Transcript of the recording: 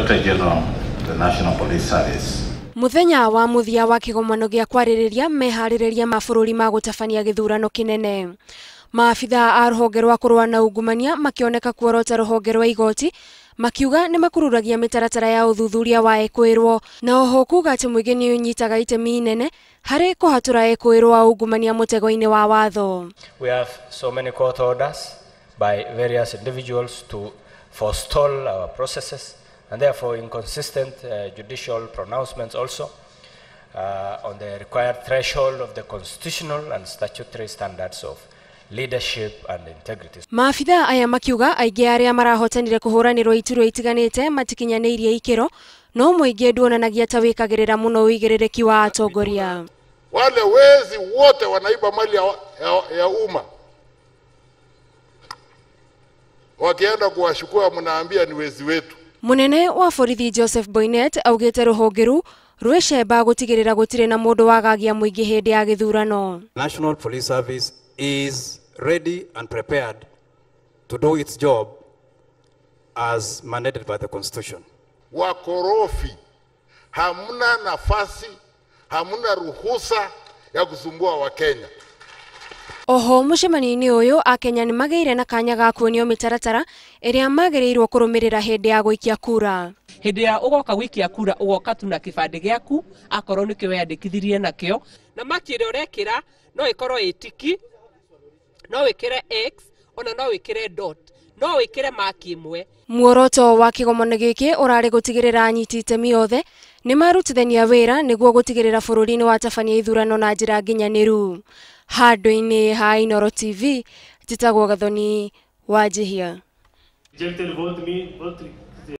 Inspector General of the National Police Service. Muthenya wa muthia wa kigomano gia kwaririria mehaririria mabũrũri ma gũtabania gĩthurano kĩnene. Maabitha a rũhonge rwa kũrũa na ungumania makioneka kuorota rũhonge rwa igoti makiuga nĩ makururagia mĩtaratara ya ũthuthuria wa ekuirwo na oho kuga atĩ mũingĩ nĩ ũnyitaga itemi inene harĩ kũhatũra ekuirwo wa ungumania mũtego-inĩ wa watho. We have so many court orders by various individuals to forestall our processes and therefore inconsistent judicial pronouncements also on the required threshold of the constitutional and statutory standards of leadership and integrity. Maabitha aya makiuga aingĩ arĩa marahotanire kũhũranĩrwo iturwa itiganite matikinyanirie ikĩro no mũingĩ nduonanagia ta wĩkagĩrĩra mũno uigiririki wa atongoria. Wale wezi wote wanaiba mali ya umma. Wakienda kuwashukua mnaambia ni wezi wetu. Munene wa borithi Joseph Boynet augĩte rũhonge rũu rwĩcemba gũtigĩrĩra gũtirĩ na mũndũ wagagia mũingĩ hĩndĩ ya gĩthurano. National Police Service is ready and prepared to do its job as mandated by the Constitution. Wakorofi, hamuna nafasi, hamuna ruhusa ya kusumbua wa Kenya. Oho mucemanio-inĩ ũyũ Akenya nĩ magĩire na kanya ga kuonio mĩtaratara ĩrĩa magĩrĩirwo kũrũmĩrĩra hĩndĩ ya gũikia kura. Hĩndĩ ya ũgoka gũikia kura ũgoka tu na kĩbandĩ gĩaku akorwo nĩ kĩo wĩyandĩkithirie nakĩo na makĩrĩa ũrekĩra no ĩkorwo ĩtiki no wĩkĩre X ona no wĩkĩre dot no wĩkĩre maki ĩmwe. Muoroto wa kĩgomano gĩkĩ ũrarĩ gũtigĩrĩra anyiti itemi othe nĩ marutithania wĩra nĩguo gũtigĩrĩra bũrũri-inĩ watabania ithurano na njĩra nginyanĩru. Handũ-inĩ ha Inooro TV, njĩtagwo Gathoni wa Njihia.